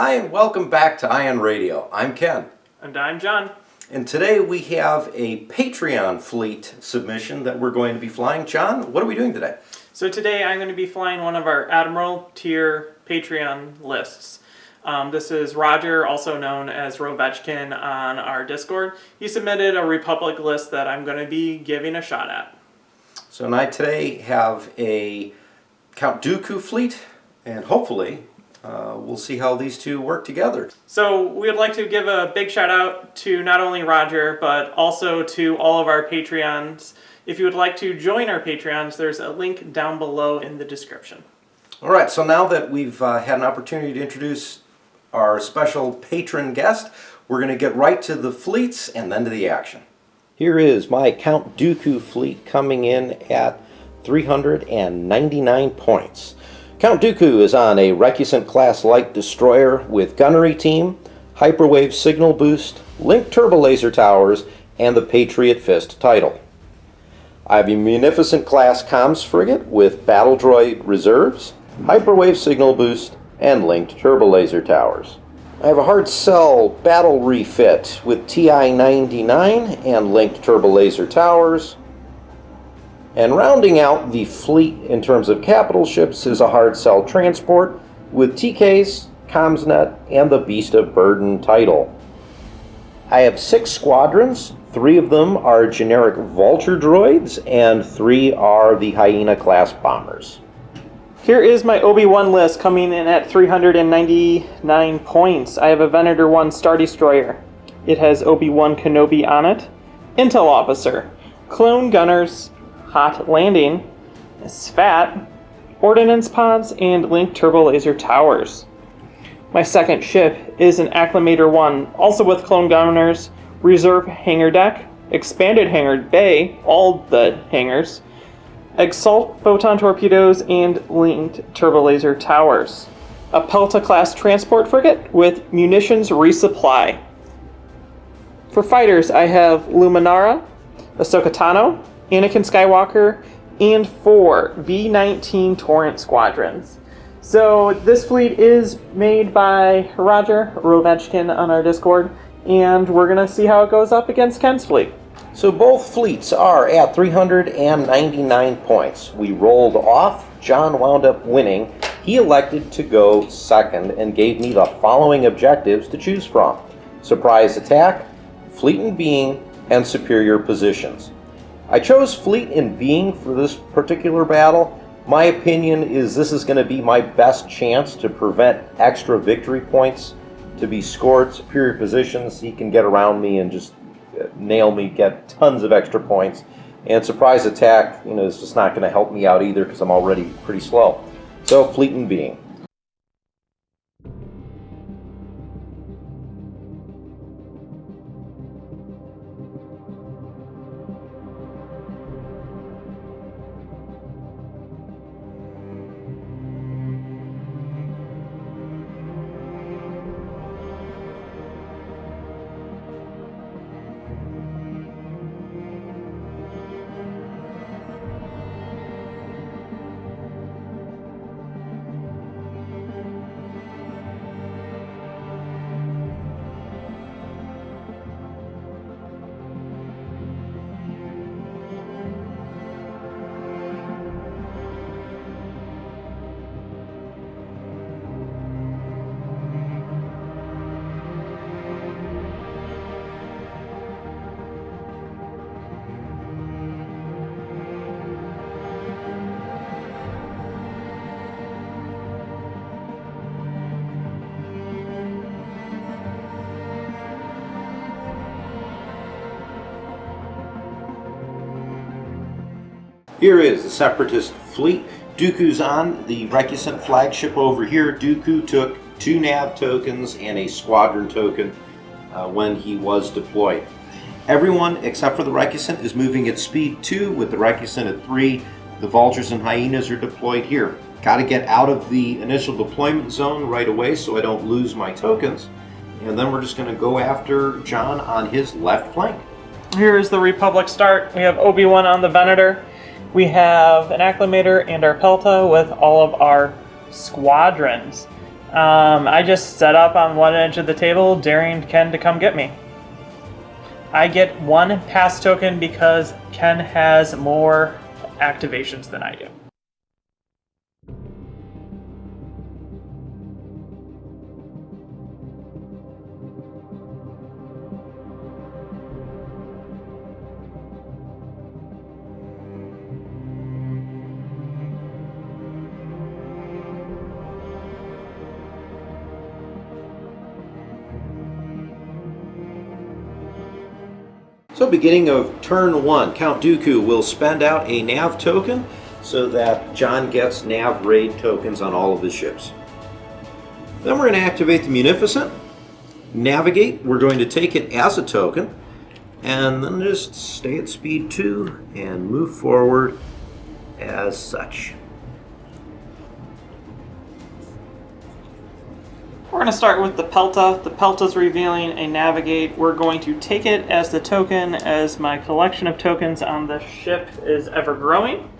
Hi, and welcome back to Ion Radio. I'm Ken. And I'm John. And today we have a Patron fleet submission that we're going to be flying. John, what are we doing today? So today I'm going to be flying one of our Admiral tier Patreon lists. This is Roger, also known as Rovechkin on our Discord. He submitted a Republic list that I'm going to be giving a shot at. So I today have a Count Dooku Fleet, and hopefully we'll see how these two work together. So we would like to give a big shout out to not only Roger, but also to all of our Patreons. If you would like to join our Patreons, there's a link down below in the description. All right, so now that we've had an opportunity to introduce our special patron guest, we're going to get right to the fleets and then to the action. Here is my Count Dooku Fleet coming in at 399 points. Count Dooku is on a Recusant class light destroyer with Gunnery Team, Hyperwave Signal Boost, Linked Turbo Laser Towers, and the Patriot Fist title. I have a Munificent class comms frigate with Battle Droid Reserves, Hyperwave Signal Boost, and Linked Turbo Laser Towers. I have a Hard Cell Battle Refit with TI-99 and Linked Turbo Laser Towers. And rounding out the fleet in terms of capital ships is a Hard Cell Transport with TKs, Commsnet, and the Beast of Burden title. I have 6 squadrons. 3 of them are generic Vulture droids, and 3 are the Hyena class bombers. Here is my Obi-Wan list coming in at 399 points. I have a Venator 1 Star Destroyer. It has Obi-Wan Kenobi on it, Intel Officer, Clone Gunners, Hot Landing, SFAT, Ordnance Pods, and Linked Turbo Laser Towers. My second ship is an Acclimator 1, also with Clone Gunners, Reserve Hangar Deck, Expanded Hangar Bay, all the hangars, Exalt Photon Torpedoes, and Linked Turbo Laser Towers. A Pelta-class transport frigate with munitions resupply. For fighters, I have Luminara, Ahsoka Tano, Anakin Skywalker, and 4 V-19 Torrent squadrons. So this fleet is made by Roger Rovechkin on our Discord, and we're going to see how it goes up against Ken's fleet. So both fleets are at 399 points. We rolled off. John wound up winning. He elected to go second and gave me the following objectives to choose from: surprise attack, fleet and being, and superior positions. I chose fleet and being for this particular battle. My opinion is this is going to be my best chance to prevent extra victory points to be scored. Superior positions, he can get around me and just nail me, get tons of extra points. And surprise attack, is just not going to help me out either because I'm already pretty slow. So fleet and being. Here is the Separatist fleet. Dooku's on the Recusant flagship over here. Dooku took 2 nav tokens and a squadron token when he was deployed. Everyone except for the Recusant is moving at speed 2 with the Recusant at 3. The Vultures and Hyenas are deployed here. Got to get out of the initial deployment zone right away so I don't lose my tokens. And then we're just going to go after John on his left flank. Here is the Republic start. We have Obi-Wan on the Venator. We have an Acclimator and our Pelta with all of our squadrons. I just set up on one edge of the table, daring Ken to come get me. I get 1 pass token because Ken has more activations than I do. So beginning of turn 1, Count Dooku will spend out a nav token so that John gets nav raid tokens on all of his ships. Then we're going to activate the Munificent. Navigate, we're going to take it as a token, and then just stay at speed 2 and move forward as such. We're going to start with the Pelta. The Pelta's revealing a Navigate. We're going to take it as the token as my collection of tokens on the ship is ever growing.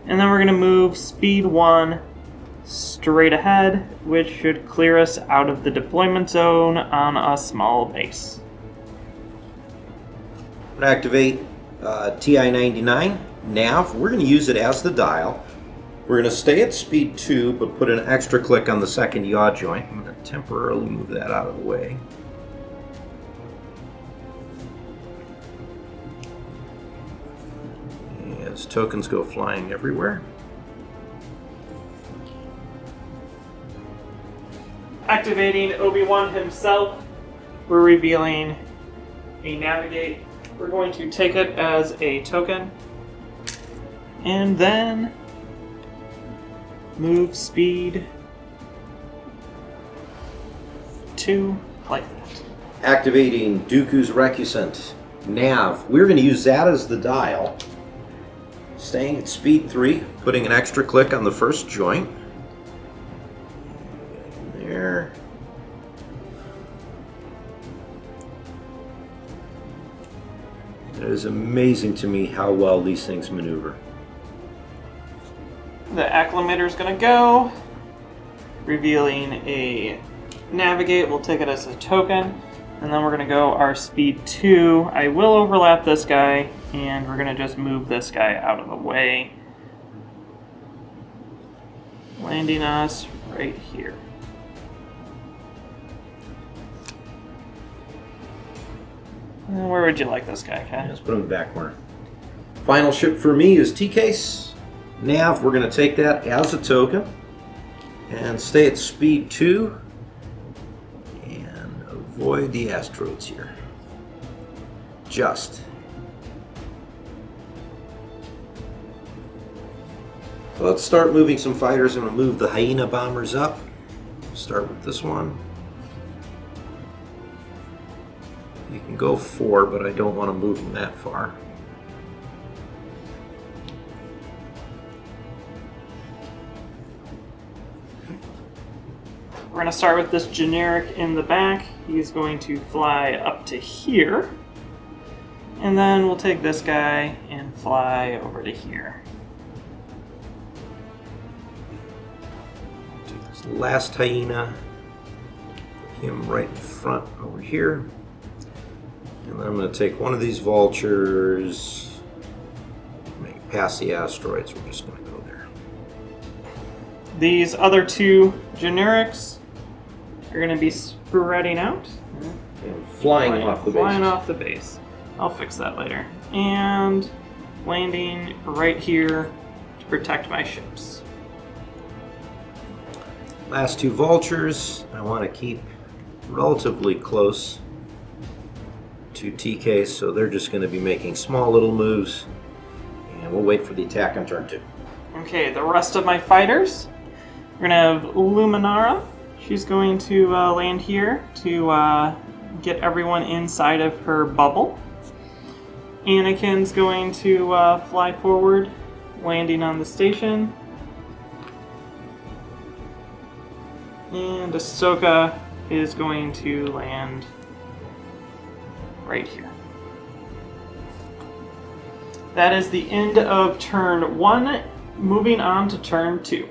And then we're going to move speed 1 straight ahead, which should clear us out of the deployment zone on a small base. I'm going to activate TI-99 nav. We're going to use it as the dial. We're going to stay at speed 2, but put an extra click on the second yaw joint. I'm going to temporarily move that out of the way. As tokens go flying everywhere. Activating Obi-Wan himself, we're revealing a Navigate. We're going to take it as a token, and then move speed 2 like that. Activating Dooku's Recusant nav. We're going to use that as the dial. Staying at speed 3, putting an extra click on the first joint. There. It is amazing to me how well these things maneuver. The Acclimator is going to go, revealing a Navigate. We'll take it as a token, and then we're going to go our speed 2. I will overlap this guy, and we're going to just move this guy out of the way, landing us right here. And where would you like this guy, Ken? Let's put him in the back corner. Final ship for me is T-Case. Nav, we're going to take that as a token and stay at speed 2 and avoid the asteroids here. Just. So let's start moving some fighters. I'm going to move the Hyena bombers up. Start with this one. You can go 4, but I don't want to move them that far. We're going to start with this generic in the back. He's going to fly up to here. And then we'll take this guy and fly over to here. Take this last hyena, put him right in front over here. And then I'm going to take one of these vultures, make it past the asteroids. We're just going to go there. These other 2 generics are going to be spreading out. And flying off the base. Flying off the base. I'll fix that later. And landing right here to protect my ships. Last 2 vultures, I want to keep relatively close to TK, so they're just going to be making small little moves. And we'll wait for the attack on turn 2. Okay, the rest of my fighters. We're going to have Luminara. She's going to land here to get everyone inside of her bubble. Anakin's going to fly forward, landing on the station. And Ahsoka is going to land right here. That is the end of turn 1. Moving on to turn 2.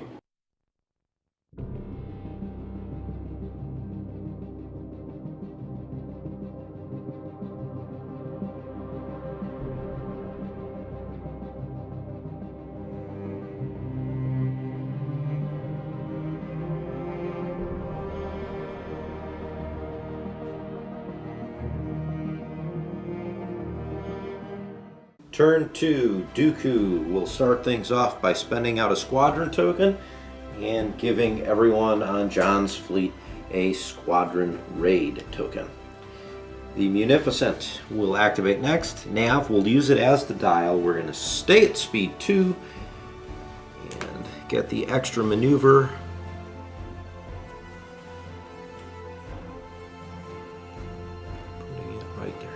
Turn 2, Dooku will start things off by spending out a squadron token and giving everyone on John's fleet a squadron raid token. The Munificent will activate next. Nav will use it as the dial. We're going to stay at speed 2 and get the extra maneuver. Putting it right there.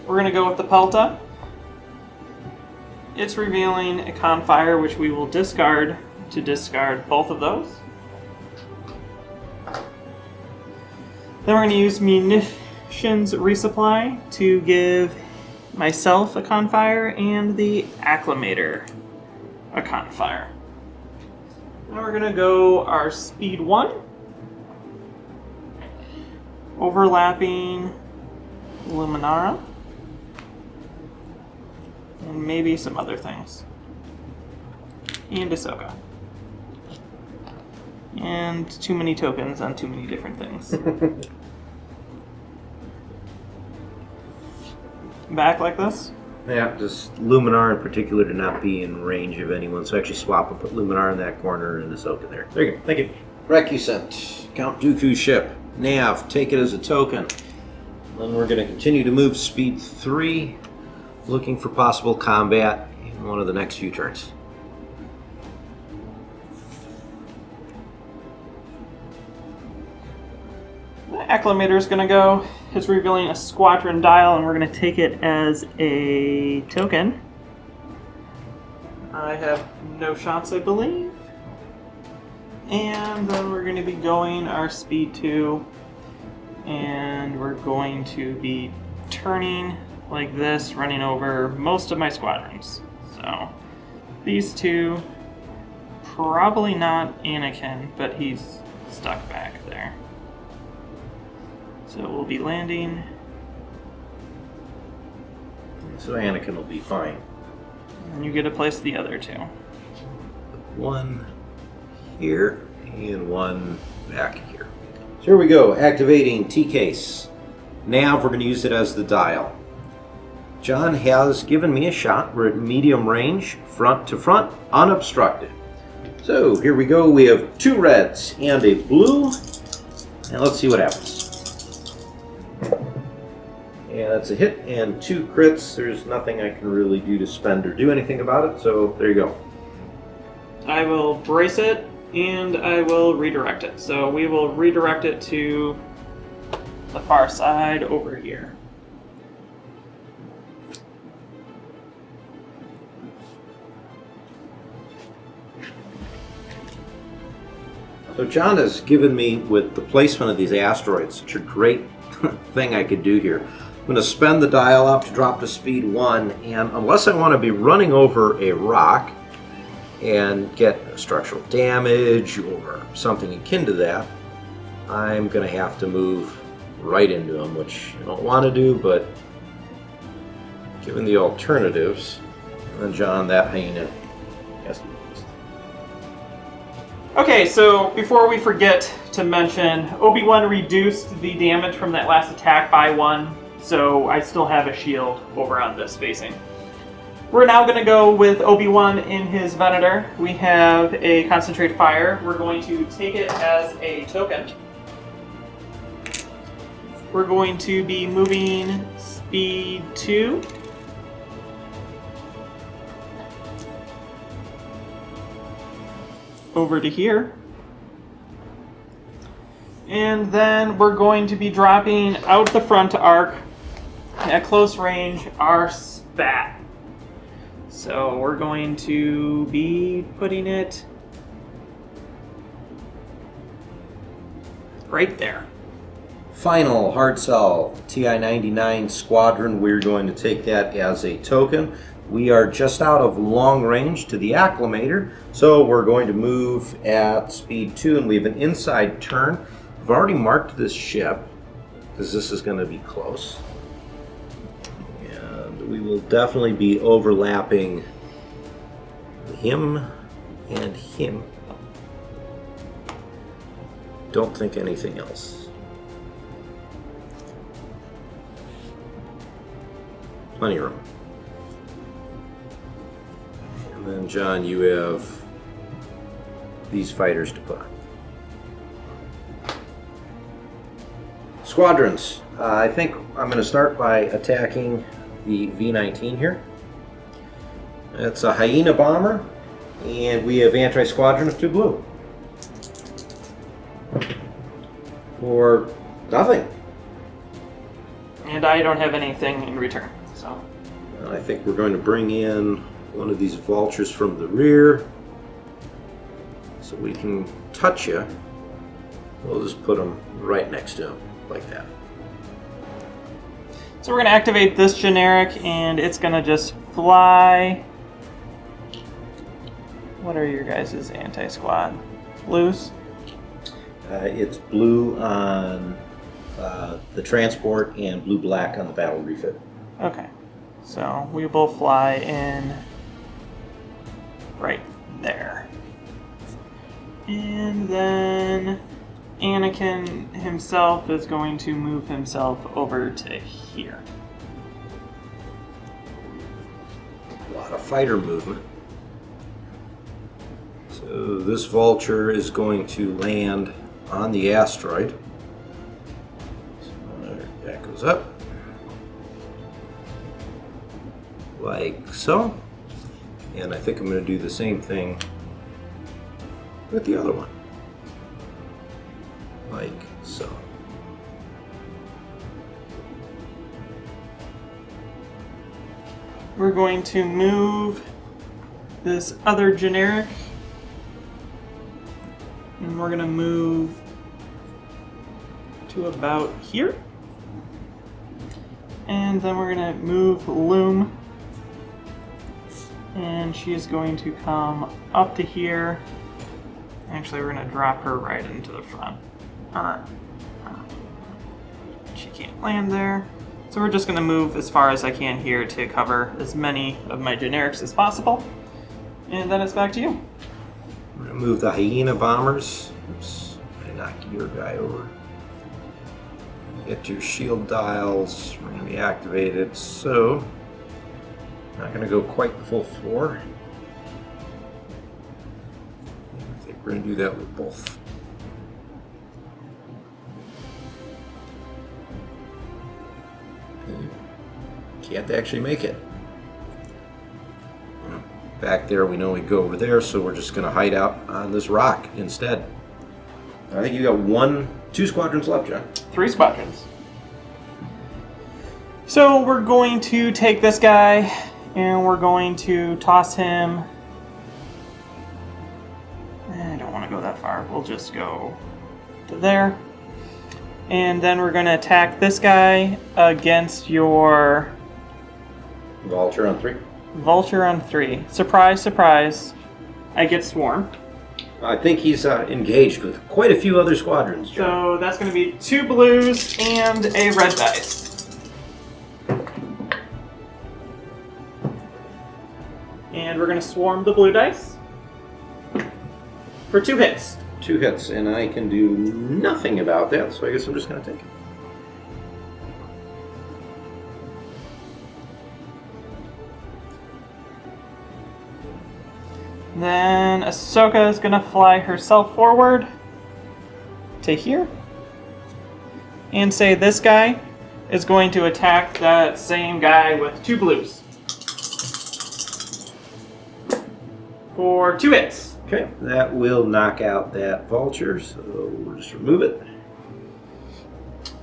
We're going to go with the Pelta. It's revealing a Confire, which we will discard to discard both of those. Then we're going to use Munitions Resupply to give myself a Confire and the Acclimator a Confire. Now we're going to go our Speed 1, overlapping Luminara, and maybe some other things. And Ahsoka. And too many tokens on too many different things. Back like this? Yeah, just Luminar in particular to not be in range of anyone, so actually swap and put Luminar in that corner and Ahsoka there. There you go. Thank you. Recusant. Count Dooku's ship. Nav, take it as a token. Then we're going to continue to move speed 3, looking for possible combat in one of the next few turns. The Acclimator is going to go. It's revealing a squadron dial, and we're going to take it as a token. I have no shots, I believe. And then we're going to be going our speed 2, and we're going to be turning like this, running over most of my squadrons. So these two, probably not Anakin, but he's stuck back there. So we'll be landing. So Anakin will be fine. And you get to place the other two. One here and one back here. So here we go, activating T-Case. Nav, we're going to use it as the dial. John has given me a shot. We're at medium range, front to front, unobstructed. So here we go. We have 2 reds and a blue. And let's see what happens. Yeah, that's a hit and 2 crits. There's nothing I can really do to spend or do anything about it, so there you go. I will brace it and I will redirect it. So we will redirect it to the far side over here. So John has given me, with the placement of these asteroids, such a great thing I could do here. I'm going to spend the dial up to drop to speed 1, and unless I want to be running over a rock and get structural damage or something akin to that, I'm going to have to move right into them, which I don't want to do, but given the alternatives, and John, that hyena has to be used. Okay, so before we forget to mention, Obi-Wan reduced the damage from that last attack by 1, so I still have a shield over on this facing. We're now going to go with Obi-Wan in his Venator. We have a Concentrate Fire. We're going to take it as a token. We're going to be moving speed 2. Over to here. And then we're going to be dropping out the front arc at close range our spat. So we're going to be putting it right there. Final hard sell TI-99 Squadron. We're going to take that as a token. We are just out of long range to the Acclimator, so we're going to move at speed 2, and we have an inside turn. I've already marked this ship, because this is going to be close. And we will definitely be overlapping him and him. Don't think anything else. Plenty of room. And John, you have these fighters to put on. Squadrons. I think I'm going to start by attacking the V-19 here. It's a Hyena bomber, and we have anti-squadron of 2 blue. For nothing. And I don't have anything in return, so. I think we're going to bring in one of these vultures from the rear so we can touch you. We'll just put them right next to him, like that. So we're going to activate this generic, and it's going to just fly. What are your guys' anti-squad? Blues? It's blue on the transport and blue-black on the battle refit. Okay. So we will fly in right there. And then Anakin himself is going to move himself over to here. A lot of fighter movement. So this vulture is going to land on the asteroid. So that goes up. Like so. And I think I'm going to do the same thing with the other one. Like so. We're going to move this other generic, and we're going to move to about here. And then we're going to move Loom, and she is going to come up to here. Actually, we're going to drop her right into the front. She can't land there. So we're just going to move as far as I can here to cover as many of my generics as possible. And then it's back to you. We're going to move the Hyena bombers. Oops, I knocked your guy over. Get your shield dials. We're going to be activated. So, not going to go quite the full floor. I think we're going to do that with both. Can't actually make it. Back there, we know we go over there, so we're just going to hide out on this rock instead. I think you got 2 squadrons left, John. 3 squadrons. So we're going to take this guy, and we're going to toss him. I don't want to go that far. We'll just go to there. And then we're going to attack this guy against your Vulture on 3. Vulture on 3. Surprise, surprise. I get swarmed. I think he's engaged with quite a few other squadrons, John. So that's going to be 2 blues and a red dice. And we're going to swarm the blue dice for 2 hits. 2 hits, and I can do nothing about that, so I guess I'm just going to take it. Then Ahsoka is going to fly herself forward to here and say this guy is going to attack that same guy with 2 blues for 2 hits. Okay, that will knock out that vulture, so we'll just remove it.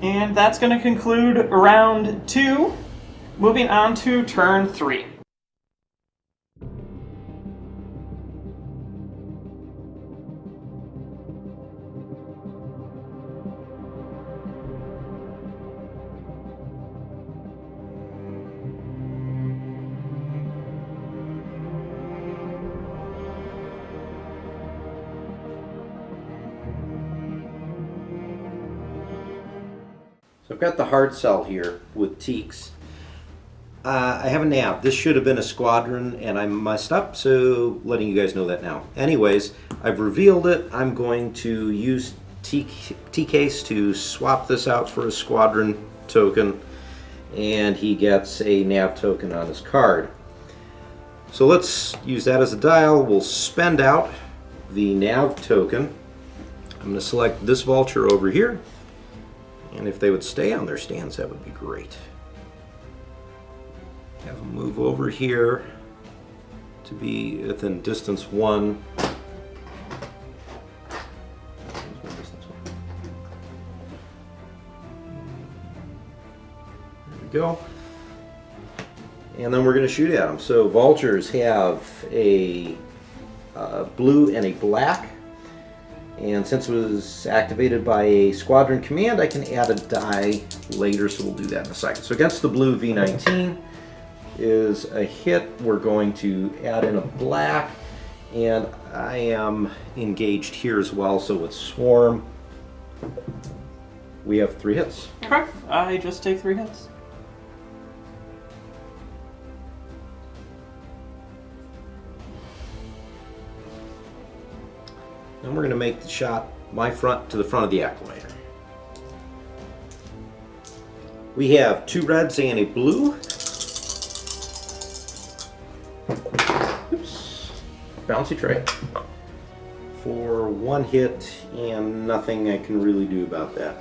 And that's going to conclude round 2. Moving on to turn 3. So I've got the hard cell here with Teeks. I have a nav. This should have been a squadron, and I messed up, so letting you guys know that now. Anyways, I've revealed it. I'm going to use T-Case to swap this out for a squadron token, and he gets a nav token on his card. So let's use that as a dial. We'll spend out the nav token. I'm going to select this vulture over here. And if they would stay on their stands, that would be great. Have them move over here to be within distance 1. There we go. And then we're going to shoot at them. So vultures have a blue and a black. And since it was activated by a squadron command, I can add a die later, so we'll do that in a second. So against the blue V19 is a hit. We're going to add in a black, and I am engaged here as well, so with Swarm, we have 3 hits. Okay, I just take 3 hits. Then we're going to make the shot my front to the front of the acclimator. We have 2 reds and a blue. Oops. Bouncy tray. For 1 hit and nothing I can really do about that.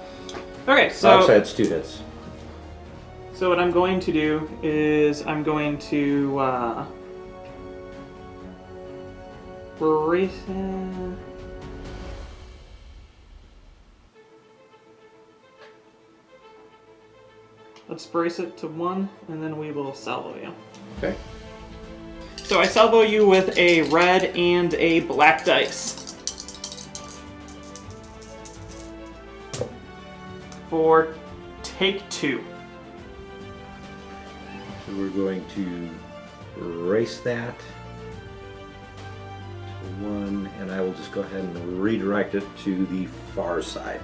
Okay, so it's 2 hits. So what I'm going to do is I'm going to brace in. Let's brace it to 1, and then we will salvo you. Okay. So I salvo you with a red and a black dice. For take 2. So we're going to erase that to 1, and I will just go ahead and redirect it to the far side.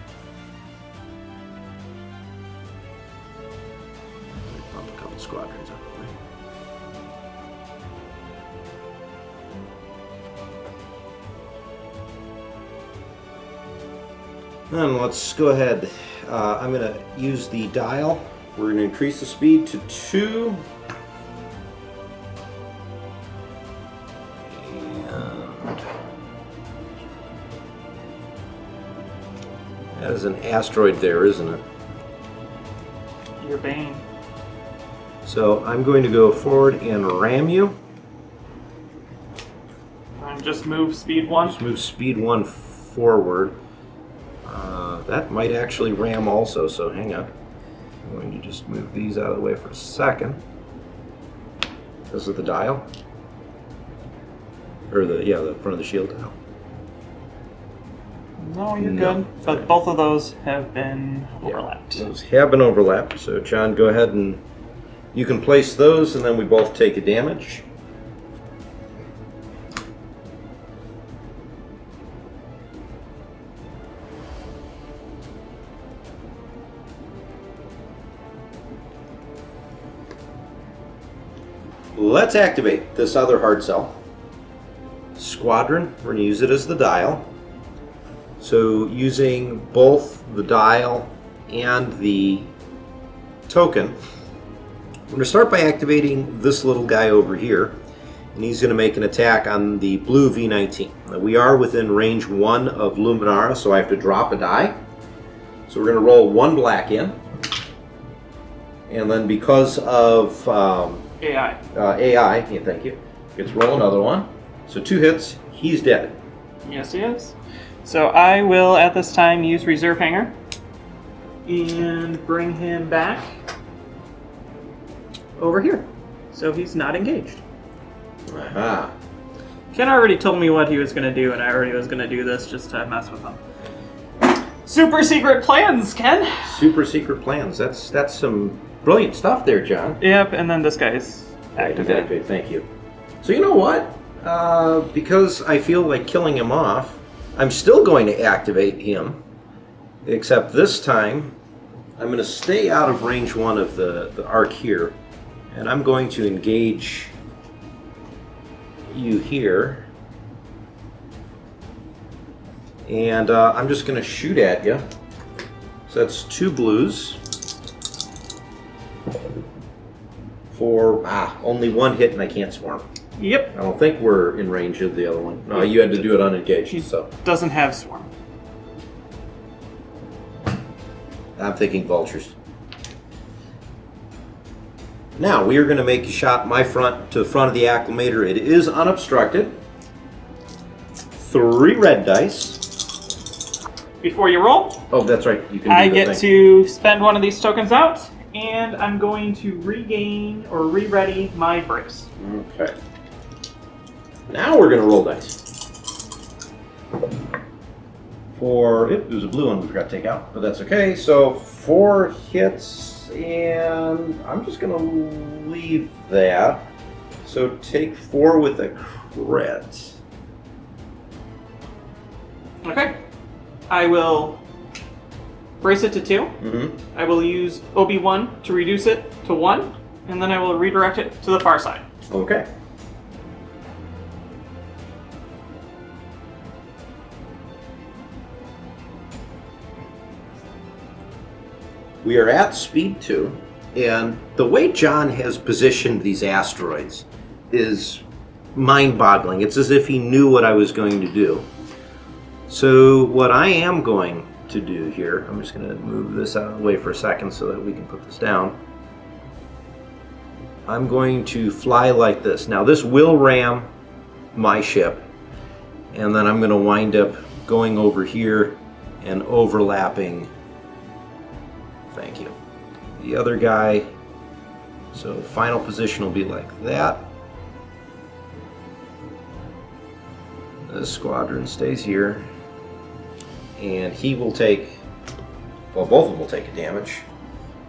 Pump a couple squadrons out of the way. Then let's go ahead. I'm going to use the dial. We're going to increase the speed to 2. And that is an asteroid there, isn't it? Your bane. So I'm going to go forward and ram you. And just move speed 1. Just move speed 1 forward. That might actually ram also, so hang on. I'm going to just move these out of the way for a second. This is the dial. Or the front of the shield dial. No, you're No. good. But both of those have been overlapped. Yeah, those have been overlapped, so John, go ahead and you can place those, and then we both take a damage. Let's activate this other hard cell. Squadron, we're going to use it as the dial. So using both the dial and the token, we're going to start by activating this little guy over here, and he's going to make an attack on the blue V19. Now, we are within range 1 of Luminara, so I have to drop a die. So we're going to roll 1 black in, and then because of AI. AI, yeah, thank you, let's roll another one. So 2 hits, he's dead. Yes, he is. So I will, at this time, use Reserve Hanger and bring him back over here. So he's not engaged. Aha. Ken already told me what he was going to do, and I already was going to do this just to mess with him. Super secret plans, Ken! Super secret plans. That's some brilliant stuff there, John. Yep, and then this guy's activated. Exactly, thank you. So you know what? Because I feel like killing him off, I'm still going to activate him, except this time I'm going to stay out of range 1 of the arc here, and I'm going to engage you here, and I'm just going to shoot at you. So that's 2 blues for only 1 hit, and I can't swarm. Yep. I don't think we're in range of the other one. No, you had to do it unengaged, so. Doesn't have swarm. I'm thinking vultures. Now, we are going to make a shot my front to the front of the acclimator. It is unobstructed. 3 red dice. Before you roll, Oh, that's right. You can do I the get thing. to spend one of these tokens out, and I'm going to regain or re-ready my brace. Okay. Now we're going to roll dice. It was a blue one we forgot to take out, but that's okay. So 4 hits, and I'm just going to leave that. So take 4 with a crit. Okay. I will brace it to 2. Mm-hmm. I will use Obi-Wan to reduce it to 1, and then I will redirect it to the far side. Okay. We are at speed 2, and the way John has positioned these asteroids is mind-boggling. It's as if he knew what I was going to do. So what I am going to do here, I'm just going to move this out of the way for a second so that we can put this down. I'm going to fly like this. Now this will ram my ship, and then I'm going to wind up going over here and overlapping, thank you, the other guy. So final position will be like that. This squadron stays here, and he will take, well, both of them will take a damage.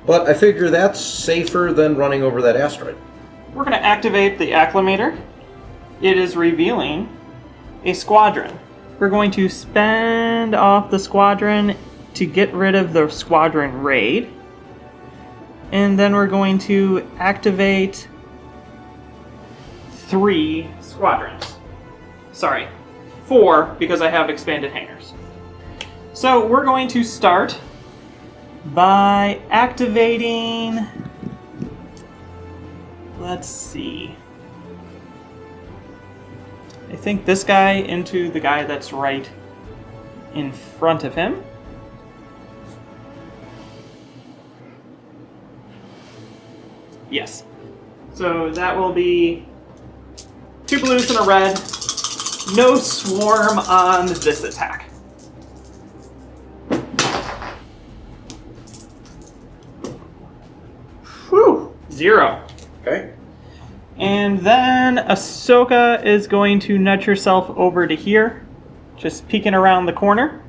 But I figure that's safer than running over that asteroid. We're going to activate the acclimator. It is revealing a squadron. We're going to spend off the squadron to get rid of the squadron raid. And then we're going to activate 3 squadrons. Sorry, 4, because I have expanded hangars. So we're going to start by activating, let's see, I think this guy into the guy that's right in front of him. Yes. So that will be 2 blues and a red. No swarm on this attack. Whew, 0. Okay. And then Ahsoka is going to nudge herself over to here, just peeking around the corner.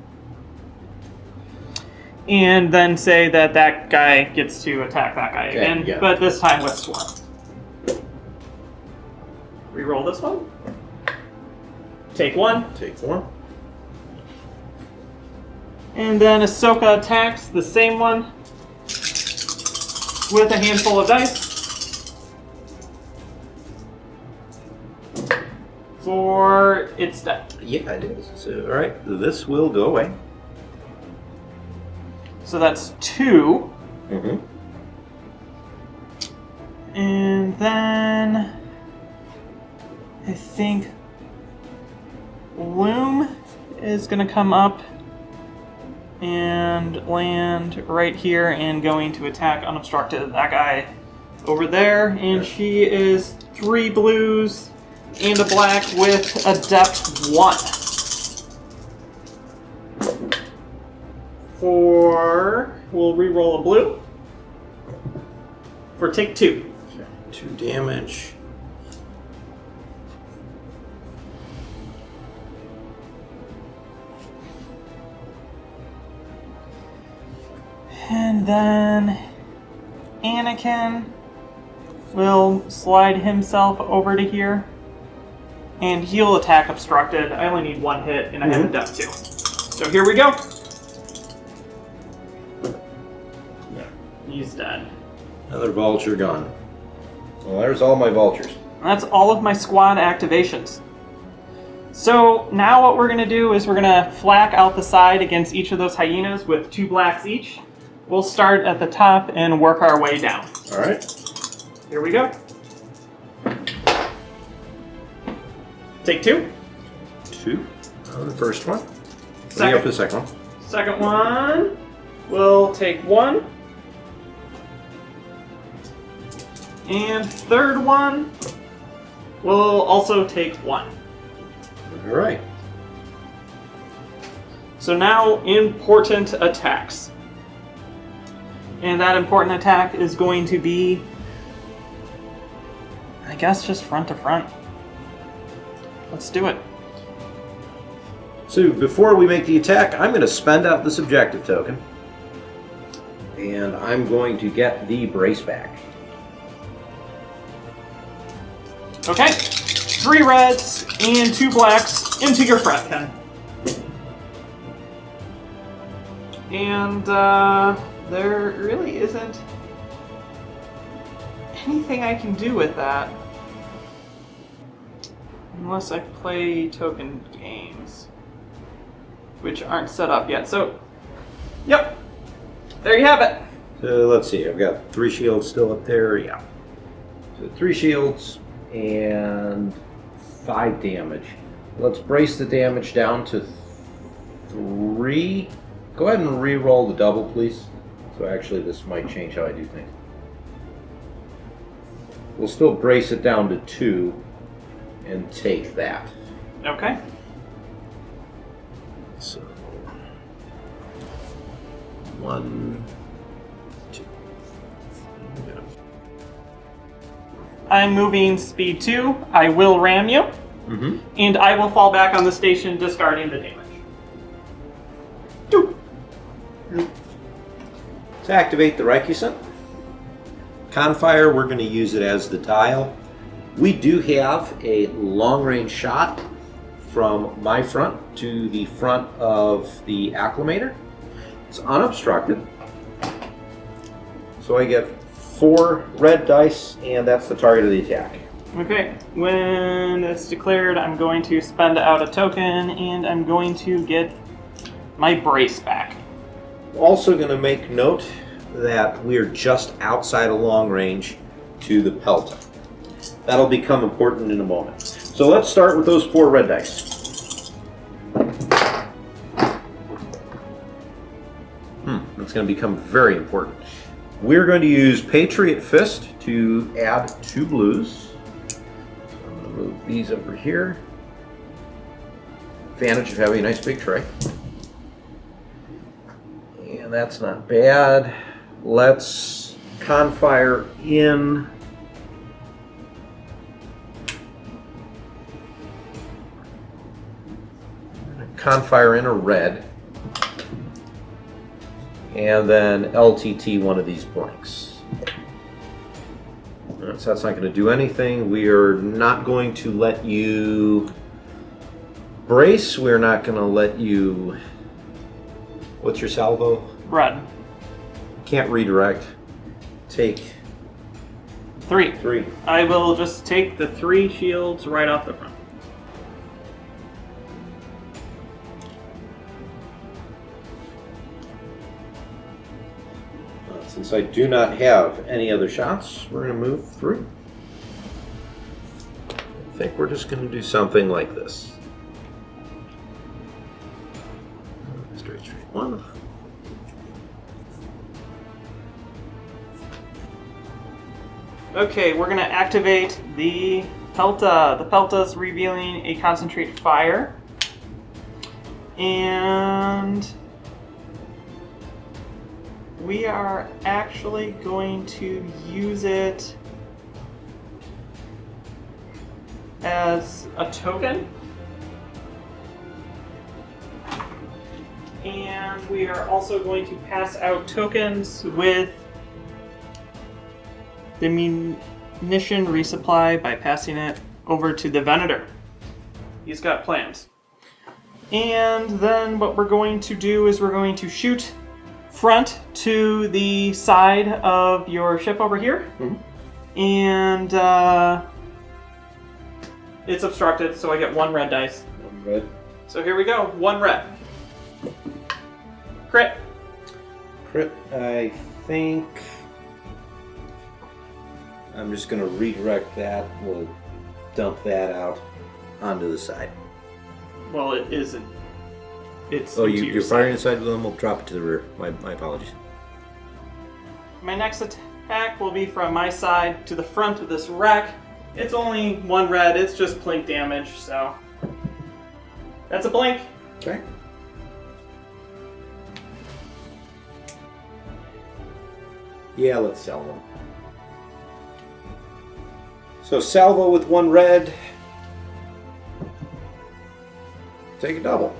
And then say that that guy gets to attack that guy again, yeah. but this time with Swarm. Reroll this one. Take 1. Take 1. And then Ahsoka attacks the same one with a handful of dice. For its death. Yeah, it is. So, all right, this will go away. So that's 2. Mm-hmm. And then I think Loom is going to come up and land right here and going to attack unobstructed that guy over there. And she is 3 blues and a black with Adept 1. We'll re-roll a blue for take 2. Okay. 2 damage. And then Anakin will slide himself over to here. And he'll attack obstructed. I only need 1 hit, and I have a Adept 2. So here we go. He's dead. Another vulture gone. Well, there's all my vultures. And that's all of my squad activations. So now what we're going to do is we're going to flak out the side against each of those hyenas with 2 blacks each. We'll start at the top and work our way down. All right. Here we go. Take 2. 2 on the first one. Second. For the second one. Second one will take 1. And third one will also take 1. All right. So now, important attacks. And that important attack is going to be, I guess, just front to front. Let's do it. So before we make the attack, I'm going to spend out this objective token. And I'm going to get the brace back. Okay. 3 reds and 2 blacks into your frat pen. And there really isn't anything I can do with that. Unless I play token games, which aren't set up yet. So, yep. There you have it. So let's see, I've got 3 shields still up there, yeah. So 3 shields and 5 damage. Let's brace the damage down to 3. Go ahead and re-roll the double, please. So actually this might change how I do things. We'll still brace it down to 2 and take that. Okay. So 1, 2. I'm moving speed 2. I will ram you. Mm-hmm. And I will fall back on the station, discarding the damage. 2. To activate the Recusant, Confire, we're going to use it as the dial. We do have a long-range shot from my front to the front of the Acclimator. It's unobstructed. So I get 4 red dice, and that's the target of the attack. Okay, when it's declared, I'm going to spend out a token, and I'm going to get my brace back. Also going to make note that we're just outside of long range to the Pelta. That'll become important in a moment. So let's start with those 4 red dice. That's going to become very important. We're going to use Patriot Fist to add 2 blues. So I'm going to move these over here. Advantage of having a nice big tray. And that's not bad. Let's Confire in Confire in a red, and then LTT one of these blanks. So that's not going to do anything. We are not going to let you brace. We're not going to let you... What's your salvo? Red. Can't redirect. Take 3. 3. I will just take the 3 shields right off the front. Since I do not have any other shots, we're going to move through. I think we're just going to do something like this. Straight 1. Okay, we're going to activate the Pelta. The Pelta's revealing a concentrate fire. And we are actually going to use it as a token. And we are also going to pass out tokens with the munition resupply by passing it over to the Venator. He's got plans. And then what we're going to do is we're going to shoot front to the side of your ship over here. Mm-hmm. And it's obstructed, so I get 1 red dice. 1 red. So here we go, 1 red. Crit. Crit, I think... I'm just going to redirect that. We'll dump that out. onto the side. Well, it isn't. It's Oh, into your you're side. firing inside, then we'll drop it to the rear. My apologies. My next attack will be from my side to the front of this wreck. It's only 1 red, it's just plink damage, so... That's a blink. Okay. Yeah, let's sell them. So Salvo with 1 red. Take a double.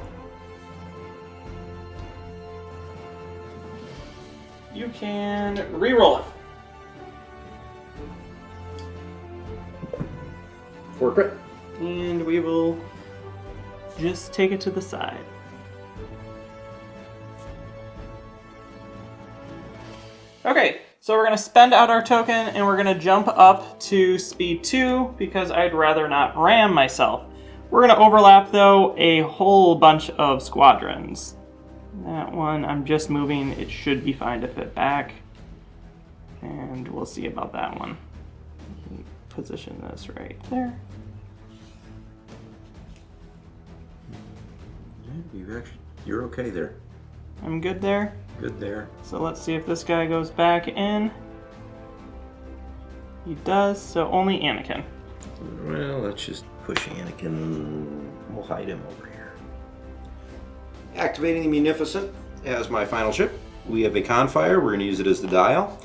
You can reroll it. 4 crit. And we will just take it to the side. Okay, so we're going to spend out our token and we're going to jump up to speed 2 because I'd rather not ram myself. We're going to overlap, though, a whole bunch of squadrons. That one, I'm just moving. It should be fine to fit back. And we'll see about that one. Position this right there. You're okay there. I'm good there. Good there. So let's see if this guy goes back in. He does, so only Anakin. Well, let's just push Anakin. We'll hide him over here. Activating the Munificent as my final ship. We have a Confire. We're going to use it as the dial.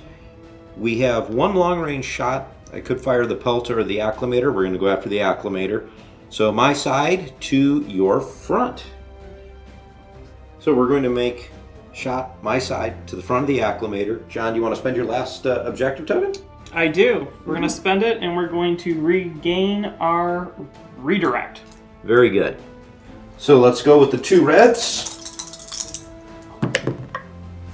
We have 1 long-range shot. I could fire the Pelter or the Acclimator. We're going to go after the Acclimator. So my side to your front. So we're going to make shot my side to the front of the Acclimator. John, do you want to spend your last objective token? I do. We're going to spend it, and we're going to regain our redirect. Very good. So let's go with the 2 reds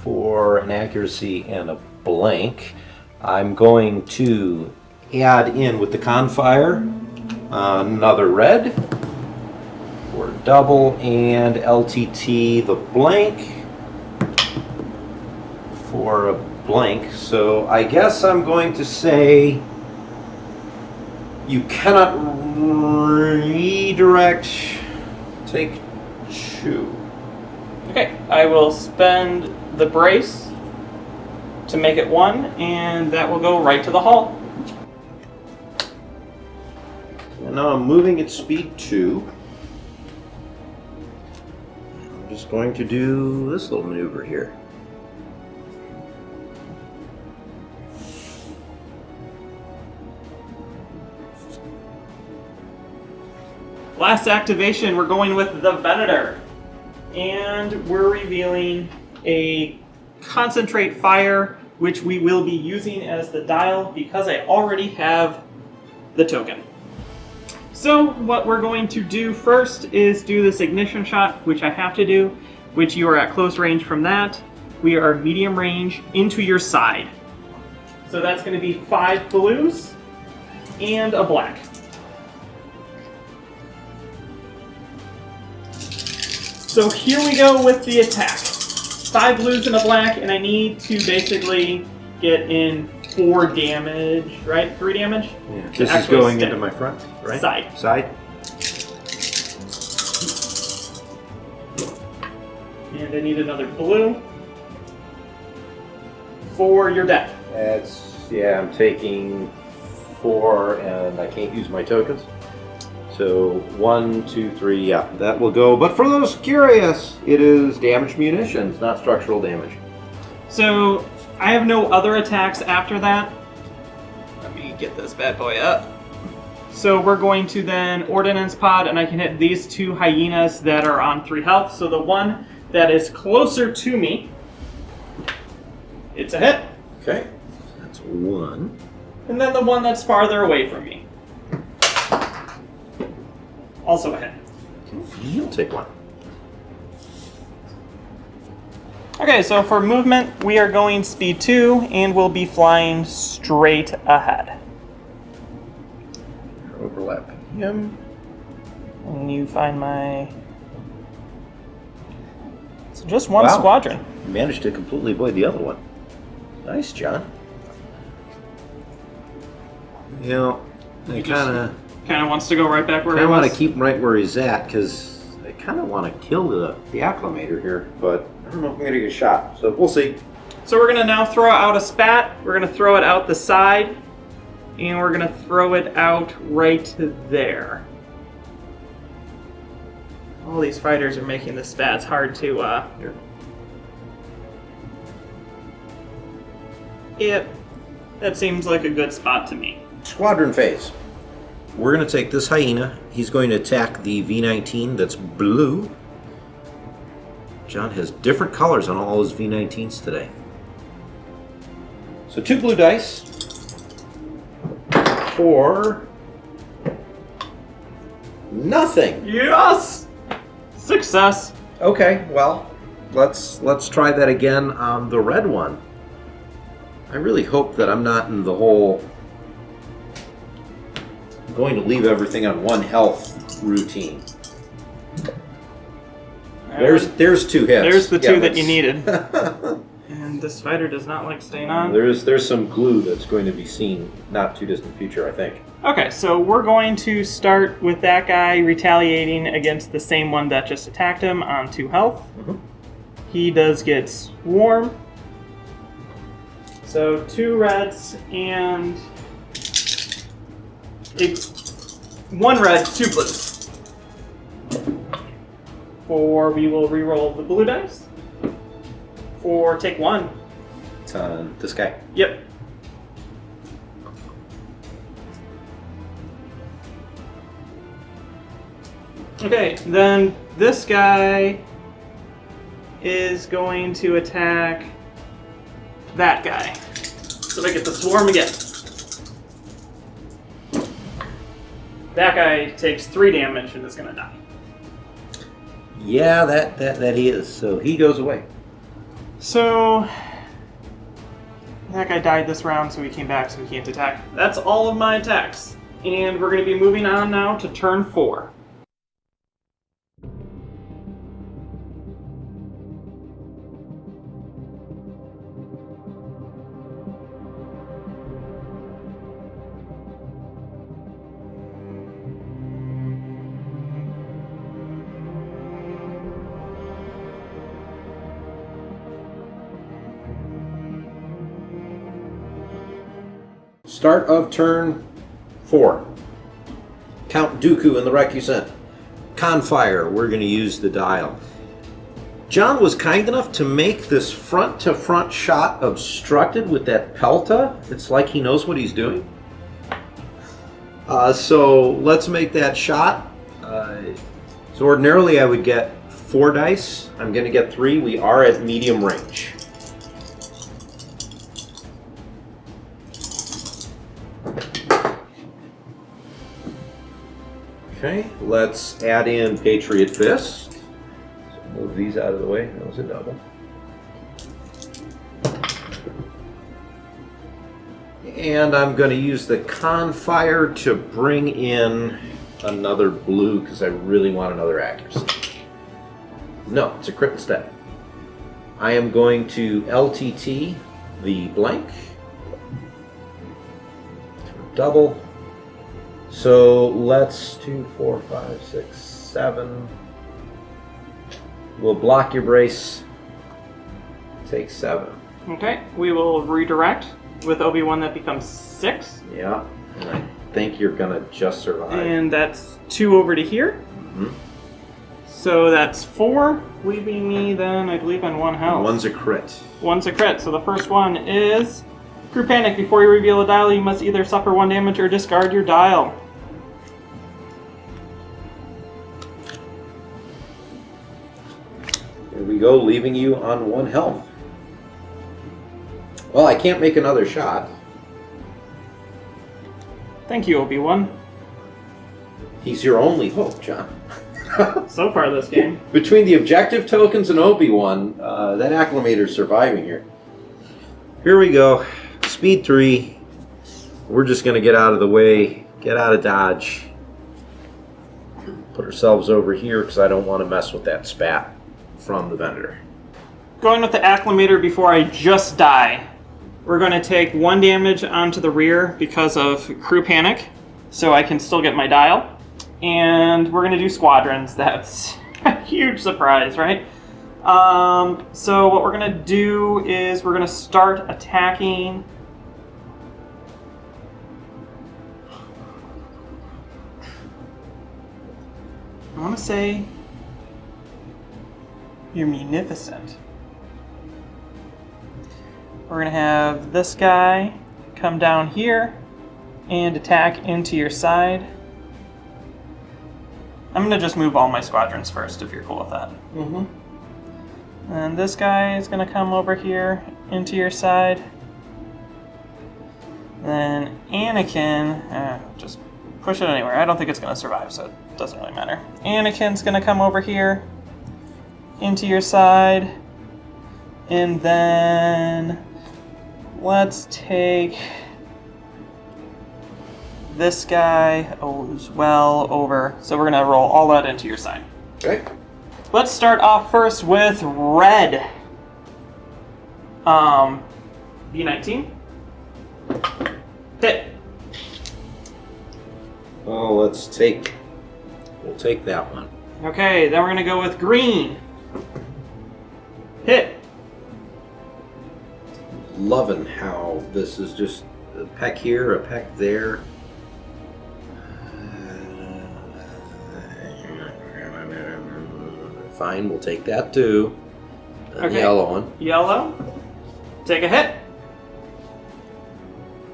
for an accuracy and a blank. I'm going to add in with the Confire another red for double, and LTT the blank for a blank. So I guess I'm going to say you cannot redirect. Take 2. Okay, I will spend the brace to make it 1, and that will go right to the hull. And now I'm moving at speed 2. I'm just going to do this little maneuver here. Last activation, we're going with the Venator. And we're revealing a concentrate fire, which we will be using as the dial because I already have the token. So what we're going to do first is do this ignition shot, which I have to do, which you are at close range from that. We are medium range into your side. So that's going to be 5 blues and a black. So here we go with the attack. 5 blues and a black, and I need to basically get in 4 damage, right? 3 damage? Yeah. This is going into my front, right? Side. Side. And I need another blue for your deck. That's, yeah, I'm taking 4 and I can't use my tokens. So 1, 2, 3, yeah, that will go. But for those curious, it is damaged munitions, not structural damage. So I have no other attacks after that. Let me get this bad boy up. So we're going to then Ordnance Pod, and I can hit these 2 hyenas that are on 3 health. So the one that is closer to me, it's a hit. Okay, that's 1. And then the one that's farther away from me, also a hit. You'll take 1. Okay, so for movement, we are going speed 2, and we'll be flying straight ahead. Overlapping him. And you find my... So just one Wow. squadron. You managed to completely avoid the other one. Nice, John. You know, I You kind of Kind of wants to go right back where he I was. want to keep him right where he's at because I kind of want to kill the acclimator here, but I don't know if I'm going to get a shot, so we'll see. So we're going to now throw out a spat. We're going to throw it out the side, and we're going to throw it out right there. All these fighters are making the spats hard to... Here. Yep, that seems like a good spot to me. Squadron phase. We're going to take this hyena. He's going to attack the V-19 that's blue. John has different colors on all his V-19s today. So 2 blue dice for nothing. Yes! Success. Okay, well, let's try that again on the red one. I really hope that I'm not in the whole I'm going to leave everything on 1 health routine. There's 2 hits. There's the 2 that you needed. And this fighter does not like staying on. There's some glue that's going to be seen not too distant future, I think. Okay, so we're going to start with that guy retaliating against the same one that just attacked him on 2 health. Mm-hmm. He does get swarm. So 2 reds and 1 red, 2 blues. We will re-roll the blue dice. Take 1. It's on this guy. Yep. Okay, then this guy is going to attack that guy. So they get the swarm again. That guy takes 3 damage and is going to die. Yeah, that he is. So he goes away. So that guy died this round, so he came back, so he can't attack. That's all of my attacks. And we're going to be moving on now to turn 4. Start of turn 4. Count Dooku and the Recusant. Confire, we're going to use the dial. John was kind enough to make this front-to-front shot obstructed with that pelta. It's like he knows what he's doing. So let's make that shot. So ordinarily I would get 4 dice. I'm going to get 3. We are at medium range. Okay, let's add in Patriot Fist. So move these out of the way. That was a double. And I'm going to use the Confire to bring in another blue because I really want another accuracy. No, it's a crit instead. I am going to LTT the blank. Double. So let's 2, 4, 5, 6, 7. We'll block your brace. Take 7. Okay, we will redirect. With Obi-Wan, that becomes 6. Yeah, and I think you're gonna just survive. And that's 2 over to here. Mm-hmm. So that's 4, leaving me then, I believe, on 1 health. One's a crit. 1's a crit. So the first one is Crew Panic. Before you reveal a dial, you must either suffer 1 damage or discard your dial. Here we go, leaving you on 1 health. Well, I can't make another shot. Thank you, Obi-Wan. He's your only hope, John. So far this game. Between the objective tokens and Obi-Wan, that acclimator's surviving here. Here we go. Speed 3. We're just going to get out of the way, get out of dodge. Put ourselves over here because I don't want to mess with that spat from the vendor. Going with the acclimator before I just die. We're going to take 1 damage onto the rear because of Crew Panic. so I can still get my dial. And we're gonna do squadrons. That's a huge surprise, right? So what we're gonna do is we're gonna start attacking. I want to say you're munificent. We're going to have this guy come down here and attack into your side. I'm going to just move all my squadrons first, if you're cool with that. Mm-hmm. And this guy is going to come over here into your side. Then Anakin, just push it anywhere. I don't think it's going to survive, so it doesn't really matter. Anakin's going to come over here into your side. And then let's take this guy as well over. So we're going to roll all that into your side. Okay. Let's start off first with red. B19. Hit. Well, we'll take that one. Okay, then we're gonna go with green. Hit. Loving how this is just a peck here, a peck there. Fine, we'll take that too. And Okay. the yellow one. Yellow. Take a hit.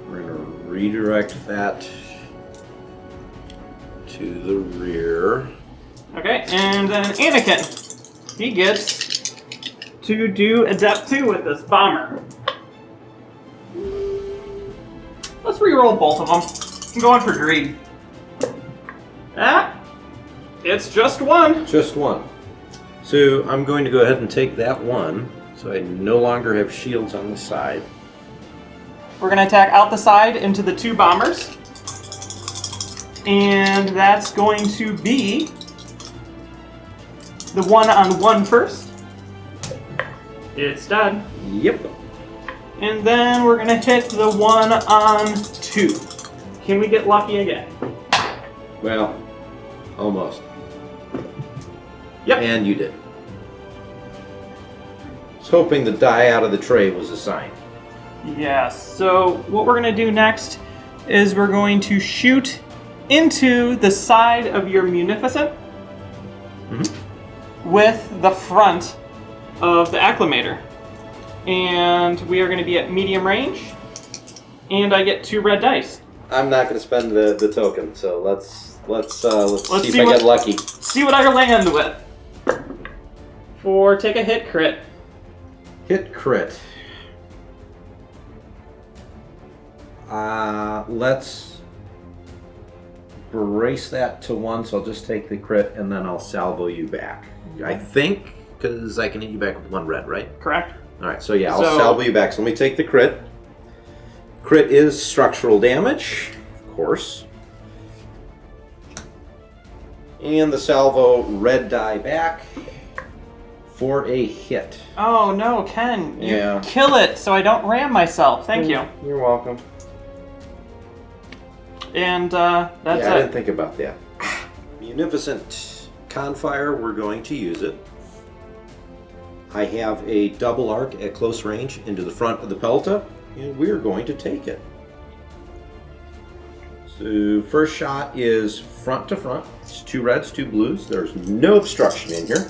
We're gonna redirect that to the rear. Okay, and then Anakin. He gets to do Adept 2 with this bomber. Let's re-roll both of them. I'm going for greed. Ah, it's just one. Just one. So I'm going to go ahead and take that one, so I no longer have shields on the side. We're going to attack out the side into the two bombers. And that's going to be the 1-on-1 first. It's done. Yep. And then we're going to hit the 1-on-2. Can we get lucky again? Well, almost. Yep. And you did. I was hoping the die out of the tray was a sign. Yes. So what we're going to do next is we're going to shoot into the side of your munificent with the front of the acclimator. And we are going to be at medium range. And I get 2 red dice. I'm not going to spend the token, so let's see if see I what- get lucky. See what I land with. For take a hit crit. Hit crit. Let's brace that to 1, so I'll just take the crit and then I'll salvo you back. I think, because I can hit you back with 1 red, right? Correct. Alright, so yeah, I'll salvo you back. So let me take the crit. Crit is structural damage, of course. And the salvo red die back for a hit. Oh no, Ken. You Yeah. kill it so I don't ram myself. Thank you. You're welcome. And that's I didn't it. think about that. Munificent Confire, we're going to use it. I have a double arc at close range into the front of the Pelta, and we're going to take it. So first shot is front to front. It's 2 reds, 2 blues. There's no obstruction in here.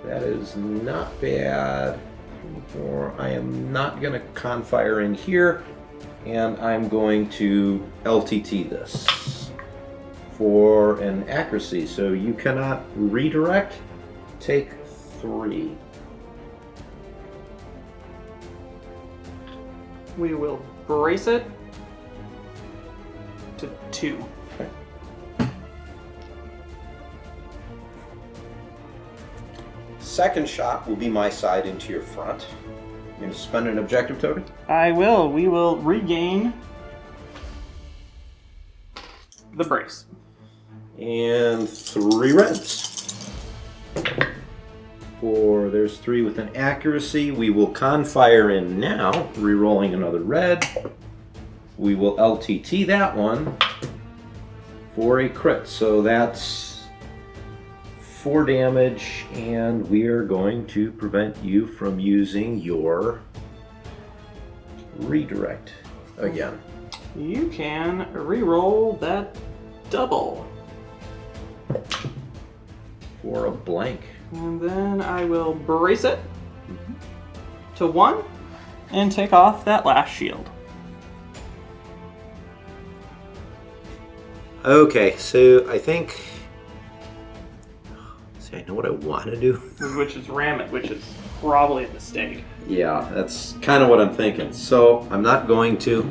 That is not bad. I am not going to Confire in here, and I'm going to LTT this for an accuracy. So you cannot redirect. Take 3. We will brace it to 2. Second shot will be my side into your front. You're going to spend an objective token? I will. We will regain the brace. And 3 reds. There's 3 with an accuracy. We will con fire in now, re-rolling another red. We will LTT that one for a crit. So that's 4 damage, and we are going to prevent you from using your redirect again. You can re-roll that double. For a blank. And then I will brace it to 1 and take off that last shield. Okay, so I think... See, I know what I want to do. Which is ram it, which is probably a mistake. Yeah, that's kind of what I'm thinking. So I'm not going to.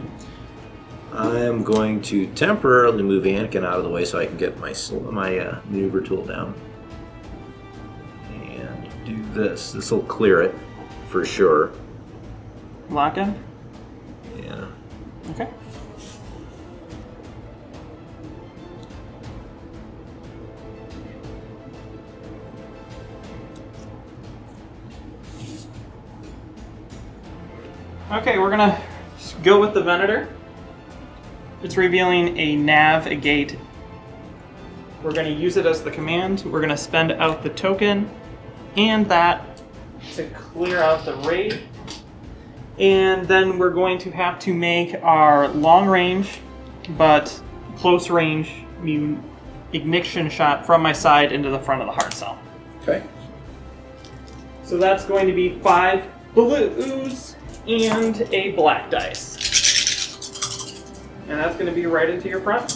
I'm going to temporarily move Anakin out of the way so I can get my maneuver tool down. And do this. This will clear it for sure. Lock in? Yeah. Okay. Okay, we're gonna go with the Venator. It's revealing a nav, a gate. We're gonna use it as the command. We're gonna spend out the token and that to clear out the raid. And then we're going to have to make our long range, but close range ignition shot from my side into the front of the hard cell. Okay. So that's going to be 5 blues and a black dice. And that's going to be right into your front.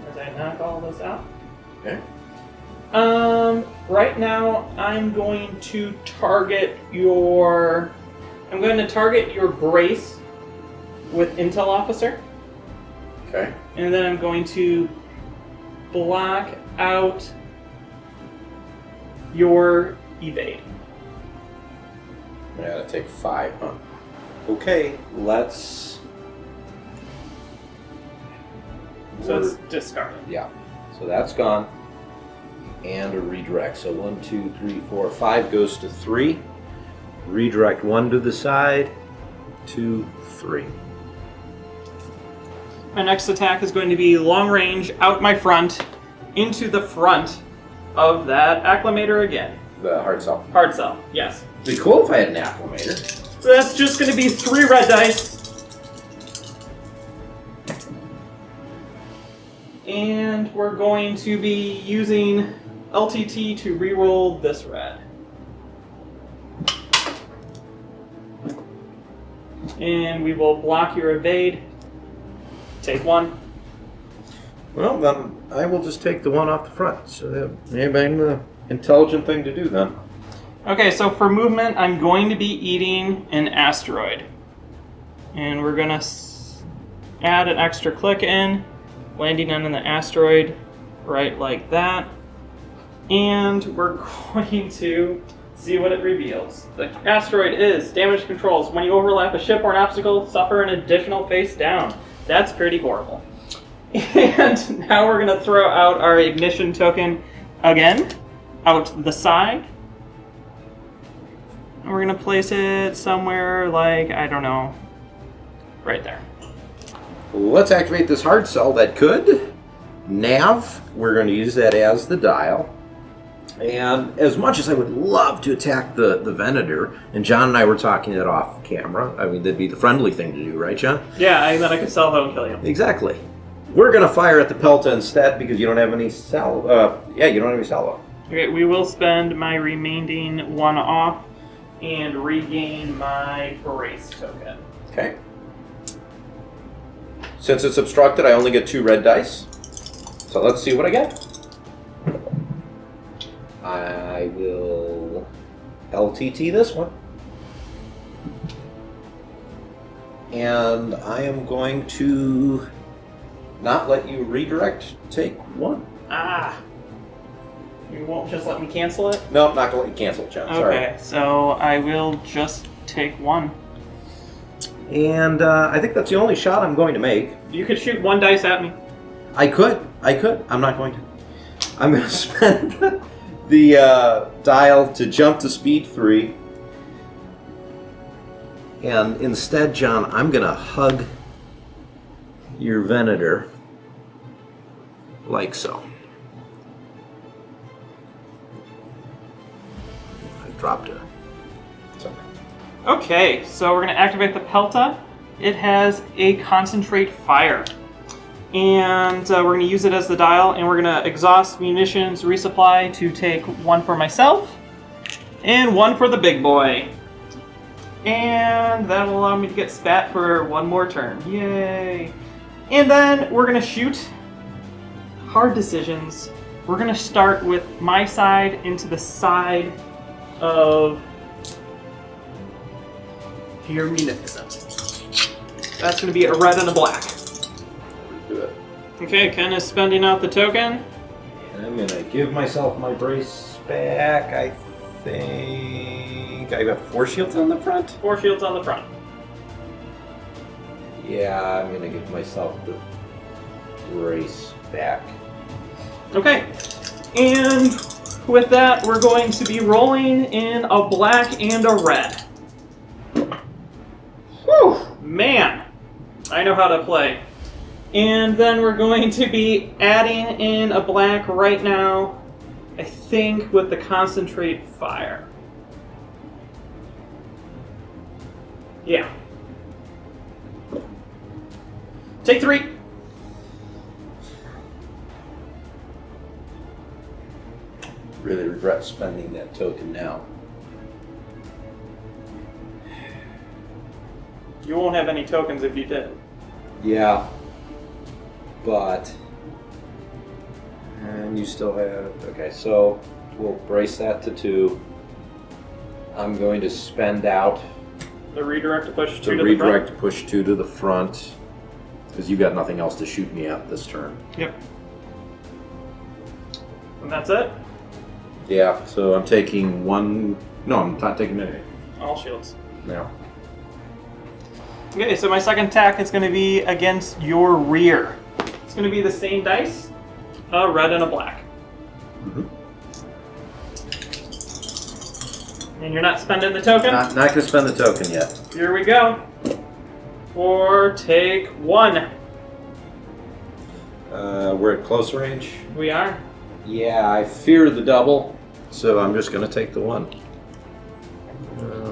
As I knock all this out. Okay. Right now I'm going to target your brace with Intel Officer. Okay. And then I'm going to block out your evade. I gotta take 5, huh? Okay, let's... So it's discarded. Yeah. So that's gone. And a redirect. So 1, 2, 3, 4, 5 goes to 3. Redirect 1 to the side. 2, 3. My next attack is going to be long range, out my front, into the front of that acclimator again. The hard cell. Hard cell, yes. It'd be cool if I had an acclimator. So that's just going to be 3 red dice. And we're going to be using LTT to re-roll this red. And we will block your evade. Take 1. Well, then I will just take the one off the front. So that may be the intelligent thing to do then. Okay, so for movement, I'm going to be eating an asteroid. And we're going to add an extra click in, landing on the asteroid right like that. And we're going to see what it reveals. The asteroid is damage controls. When you overlap a ship or an obstacle, suffer an additional face down. That's pretty horrible. And now we're going to throw out our ignition token again, out the side. And we're going to place it somewhere like, I don't know, right there. Let's activate this hard cell that could. Nav, we're going to use that as the dial. And as much as I would love to attack the Venator, and John and I were talking that off camera, I mean, that'd be the friendly thing to do, right, John? Yeah, and then I could salvo and kill you. Exactly. We're going to fire at the Pelta instead because you don't have any salvo. You don't have any salvo. Okay, we will spend my remaining 1 off and regain my brace token. Okay. Since it's obstructed, I only get 2 red dice. So let's see what I get. I will LTT this one. And I am going to not let you redirect, take 1. Ah! You won't just let me cancel it? No, not going to let you cancel it, John. Sorry. Okay, so I will just take 1. And I think that's the only shot I'm going to make. You could shoot 1 dice at me. I could. I'm not going to. I'm going to spend the dial to jump to speed 3. And instead, John, I'm going to hug your Venator like so. I dropped it. Sorry. Okay, so we're going to activate the Pelta. It has a concentrate fire. And we're going to use it as the dial, and we're going to exhaust munitions, resupply to take 1 for myself, and 1 for the big boy. And that'll allow me to get spat for 1 more turn. Yay! And then we're going to shoot. Hard decisions. We're going to start with my side into the side of your Recusant. That's going to be a red and a black. Do it. Okay, Ken is spending out the token. And I'm going to give myself my brace back. I think I got 4 shields on the front. 4 shields on the front. Yeah, I'm going to give myself the brace back. Okay, and with that, we're going to be rolling in a black and a red. Whew, man, I know how to play. And then we're going to be adding in a black right now, I think with the concentrate fire. Yeah. Take 3. Really regret spending that token now. You won't have any tokens if you did. Yeah, but and you still have. Okay, so we'll brace that to 2. I'm going to spend out The redirect to push 2 the to the redirect front. to push 2 to the front because you've got nothing else to shoot me at this turn. Yep. And that's it? Yeah, so I'm taking 1. No, I'm not taking anything. All shields. No. Okay, so my second attack is going to be against your rear. It's going to be the same dice, a red and a black. Mm-hmm. And you're not spending the token? Not going to spend the token yet. Here we go. Or take 1. We're at close range. We are. Yeah, I fear the double, so I'm just going to take the 1.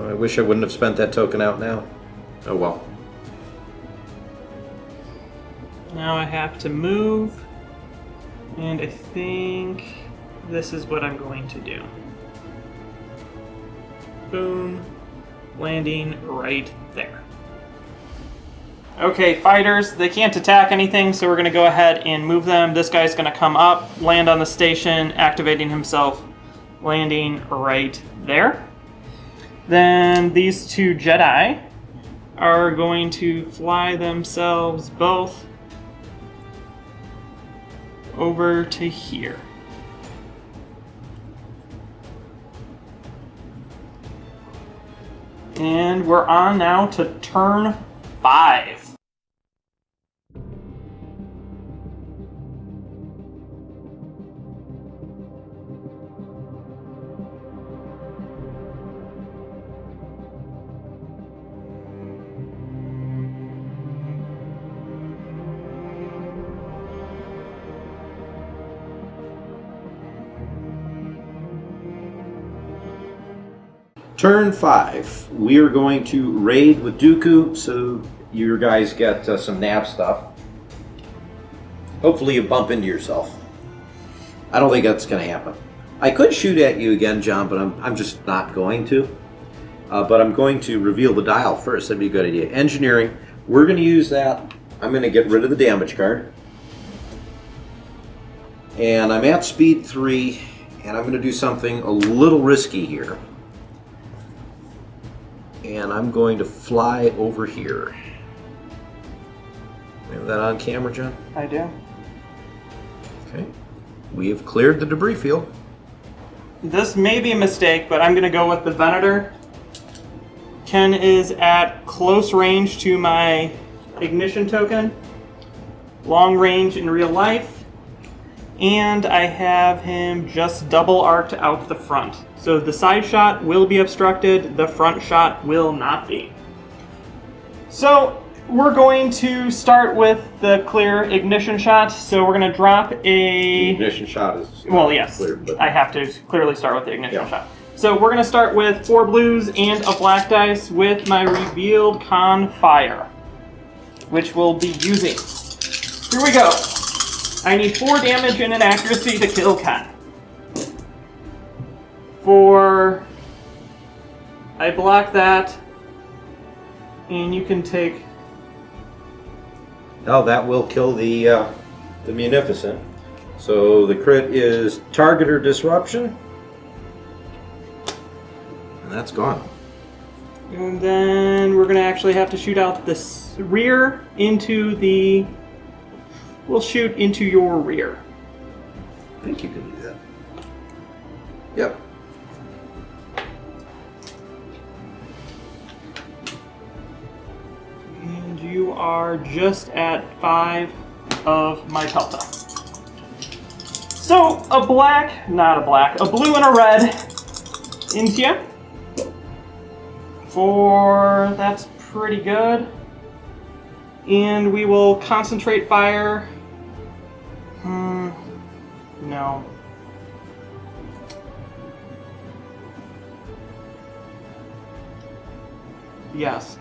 I wish I wouldn't have spent that token out now. Oh well. Now I have to move. And I think this is what I'm going to do. Boom. Landing right there. Okay, fighters, they can't attack anything, so we're going to go ahead and move them. This guy's going to come up, land on the station, activating himself, landing right there. Then these 2 Jedi are going to fly themselves both over to here. And we're on now to turn 5. Turn 5. We are going to raid with Dooku, so you guys get some nav stuff. Hopefully you bump into yourself. I don't think that's going to happen. I could shoot at you again, John, but I'm just not going to. But I'm going to reveal the dial first. That'd be a good idea. Engineering. We're going to use that. I'm going to get rid of the damage card. And I'm at speed 3, and I'm going to do something a little risky here. And I'm going to fly over here. We have that on camera, John? I do. Okay. We have cleared the debris field. This may be a mistake, but I'm going to go with the Venator. Ken is at close range to my ignition token. Long range in real life. and I have him just double arced out the front. So the side shot will be obstructed, the front shot will not be. So we're going to start with the clear ignition shot. So we're going to drop The a... ignition shot is Well, yes, clear, but I have to clearly start with the ignition Yeah. shot. So we're going to start with 4 blues and a black dice with my revealed con fire, which we'll be using. Here we go. I need 4 damage and an accuracy to kill con. I block that, and you can take... oh, that will kill the Munificent. So the crit is target or disruption. And that's gone. And then we're going to actually have to shoot out this rear into the... We'll shoot into your rear. I think you can do that. Yep. And you are just at 5 of my pelta. So, a blue and a red into you. That's pretty good. And we will concentrate fire. No. Yes.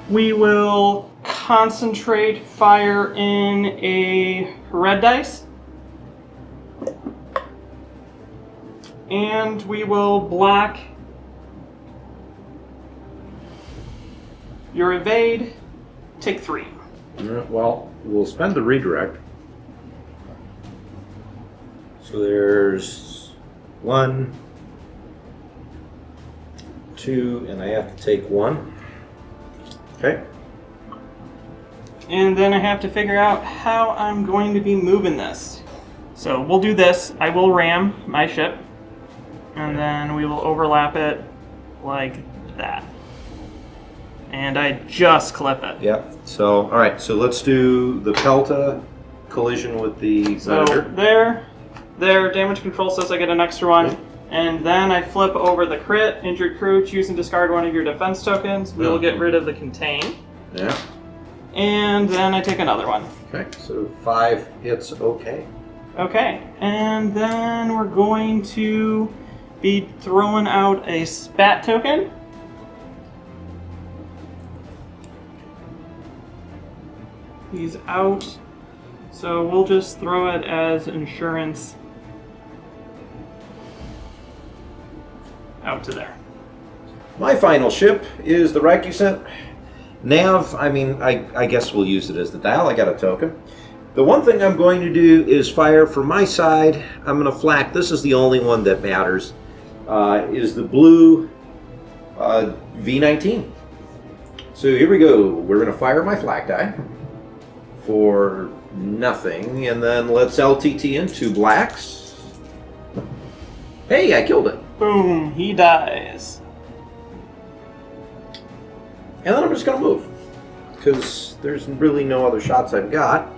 We will concentrate fire in a red dice. And we will block your evade. Take 3. Well, we'll spend the redirect. So there's 1, 2, and I have to take 1. Okay. And then I have to figure out how I'm going to be moving this. So we'll do this. I will ram my ship, and then we will overlap it like that. And I just clip it. Yep. So, all right. So let's do the Pelta collision with the So Venator. there, damage control says I get an extra one. And then I flip over the crit, injured crew, choose and discard one of your defense tokens. We'll get rid of the contain. Yeah. And then I take another one. Okay. So 5 hits. Okay. Okay, and then we're going to be throwing out a spat token. He's out, so we'll just throw it as insurance out to there. My final ship is the Recusant. Nav, I guess we'll use it as the dial. I got a token. The one thing I'm going to do is fire from my side. I'm going to flak. This is the only one that matters. Is the blue V19. So here we go. We're going to fire my flak die for nothing. And then let's LTT in 2 blacks. Hey, I killed it. Boom, he dies. And then I'm just going to move, because there's really no other shots I've got.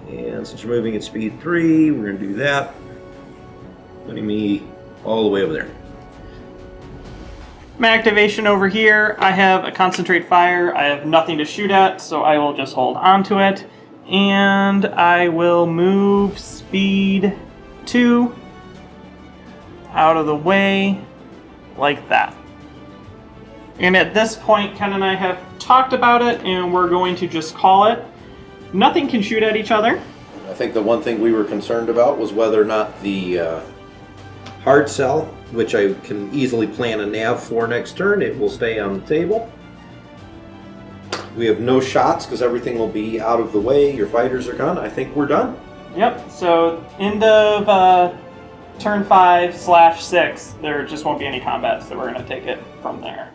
And since we're moving at speed 3, we're going to do that, putting me all the way over there. My activation over here, I have a concentrate fire. I have nothing to shoot at, so I will just hold on to it. And I will move speed 2 out of the way like that. And at this point, Ken and I have talked about it, and we're going to just call it. Nothing can shoot at each other. I think the one thing we were concerned about was whether or not the hard sell, which I can easily plan a nav for next turn, it will stay on the table. We have no shots because everything will be out of the way. Your fighters are gone. I think we're done. Yep, so end of turn 5/6, there just won't be any combat, so we're going to take it from there.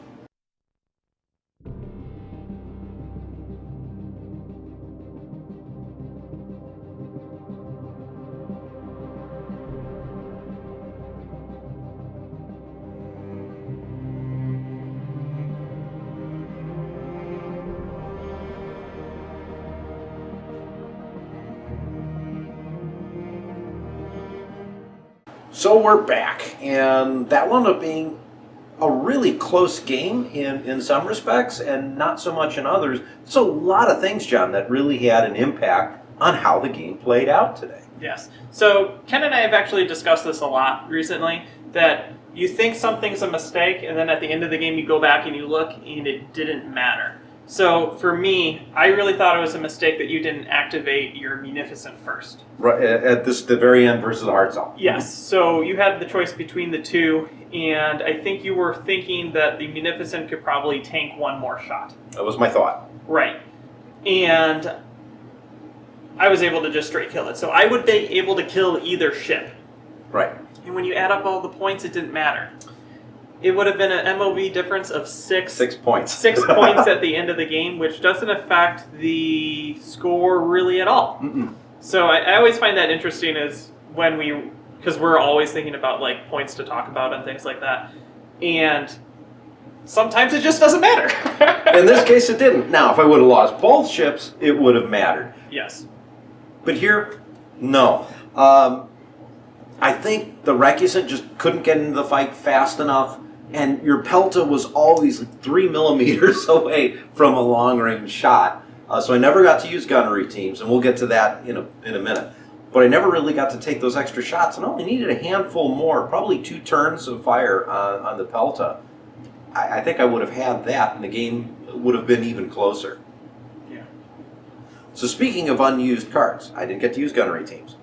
So we're back, and that wound up being a really close game in some respects and not so much in others. So a lot of things, John, that really had an impact on how the game played out today. Yes. So Ken and I have actually discussed this a lot recently, that you think something's a mistake, and then at the end of the game you go back and you look, and it didn't matter. So for me, I really thought it was a mistake that you didn't activate your Munificent first. Right at the very end versus the Heart Zone. Yes. So you had the choice between the two, and I think you were thinking that the Munificent could probably tank one more shot. That was my thought. Right. And I was able to just straight kill it. So I would be able to kill either ship. Right. And when you add up all the points, it didn't matter. It would have been an MOV difference of 6 points. 6 points at the end of the game, which doesn't affect the score really at all. Mm-mm. So I always find that interesting is when because we're always thinking about like points to talk about and things like that. And sometimes it just doesn't matter. In this case, it didn't. Now, if I would have lost both ships, it would have mattered. Yes. But here, no. I think the Recusant just couldn't get into the fight fast enough, and your Pelta was always 3 millimeters away from a long-range shot. So I never got to use Gunnery Teams, and we'll get to that in a minute. But I never really got to take those extra shots, and I only needed a handful more, probably 2 turns of fire on the Pelta. I think I would have had that, and the game would have been even closer. Yeah. So speaking of unused cards, I didn't get to use Gunnery Teams.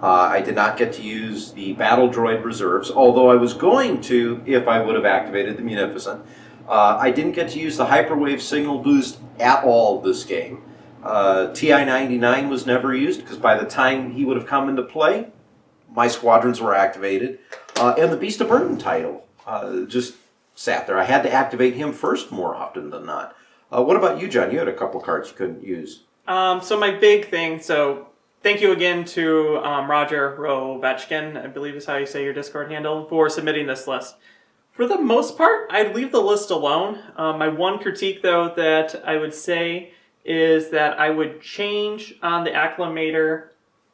I did not get to use the Battle Droid Reserves, although I was going to if I would have activated the Munificent. I didn't get to use the Hyperwave Signal Boost at all this game. TI-99 was never used, because by the time he would have come into play, my squadrons were activated. And the Beast of Burden title just sat there. I had to activate him first more often than not. What about you, John? You had a couple cards you couldn't use. So my big thing, thank you again to Roger Rovechkin, I believe is how you say your Discord handle, for submitting this list. For the most part, I'd leave the list alone. My one critique, though, that I would say is that I would change on the Acclamator.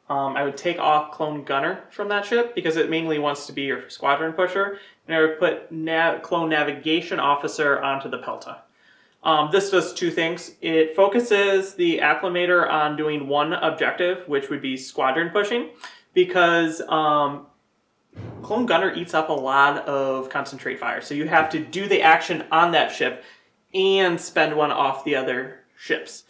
I would take off Clone Gunner from that ship because it mainly wants to be your squadron pusher. And I would put Clone Navigation Officer onto the Pelta. This does 2 things. It focuses the Acclamator on doing one objective, which would be squadron pushing, because Clone Gunner eats up a lot of concentrate fire. So you have to do the action on that ship and spend one off the other ships.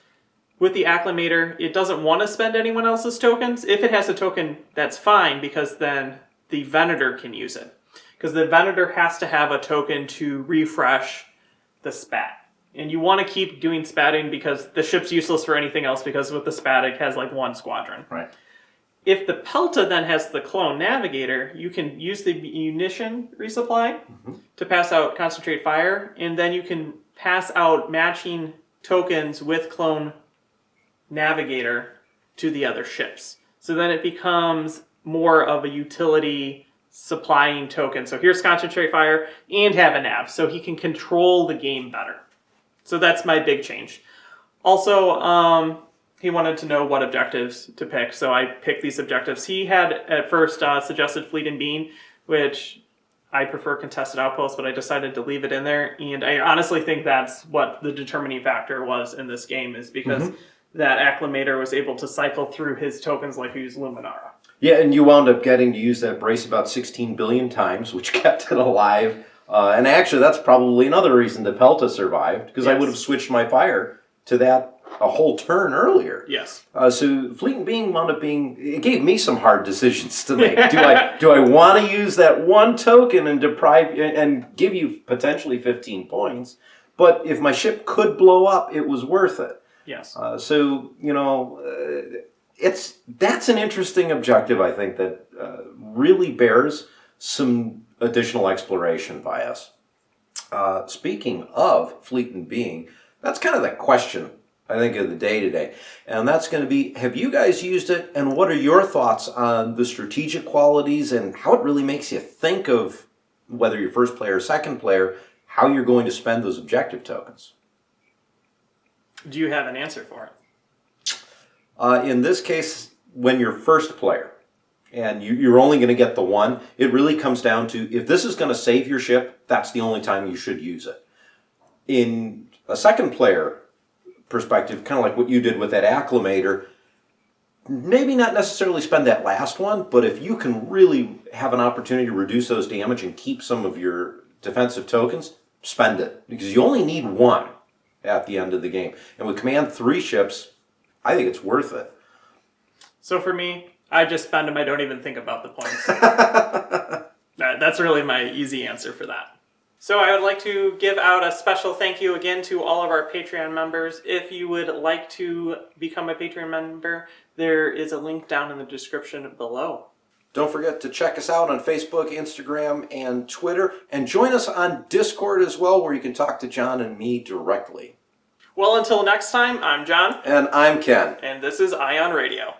With the Acclamator, it doesn't want to spend anyone else's tokens. If it has a token, that's fine, because then the Venator can use it. Because the Venator has to have a token to refresh the spat. And you want to keep doing spatting because the ship's useless for anything else, because with the spat it has like 1 squadron. Right. If the Pelta then has the Clone Navigator, you can use the munition resupply to pass out concentrate fire, and then you can pass out matching tokens with Clone Navigator to the other ships. So then it becomes more of a utility supplying token. So here's concentrate fire and have a nav, so he can control the game better. So that's my big change. Also, he wanted to know what objectives to pick, so I picked these objectives. He had at first suggested Fleet and Bean, which I prefer contested outposts, but I decided to leave it in there. And I honestly think that's what the determining factor was in this game, is because that Acclamator was able to cycle through his tokens like he was Luminara. Yeah, and you wound up getting to use that brace about 16 billion times, which kept it alive. And actually, that's probably another reason the Pelta survived, because I would have switched my fire to that a whole turn earlier. Yes. So Fleet and Bean wound up being, it gave me some hard decisions to make. Do I want to use that one token and deprive and give you potentially 15 points? But if my ship could blow up, it was worth it. Yes. So you know, that's an interesting objective, I think, that really bears some additional exploration by us. Speaking of Fleet and Being, that's kind of the question, I think, of the day today. And that's going to be, have you guys used it, and what are your thoughts on the strategic qualities and how it really makes you think of, whether you're first player or second player, how you're going to spend those objective tokens? Do you have an answer for it? In this case, when you're first player, and you're only going to get the one. It really comes down to, if this is going to save your ship, that's the only time you should use it. In a second player perspective, kind of like what you did with that acclimator, maybe not necessarily spend that last one, but if you can really have an opportunity to reduce those damage and keep some of your defensive tokens, spend it. Because you only need one at the end of the game. And with Command 3 ships, I think it's worth it. So for me, I just spend them. I don't even think about the points. That's really my easy answer for that. So I would like to give out a special thank you again to all of our Patreon members. If you would like to become a Patreon member, there is a link down in the description below. Don't forget to check us out on Facebook, Instagram, and Twitter. And join us on Discord as well, where you can talk to John and me directly. Well, until next time, I'm John. And I'm Ken. And this is Ion Radio.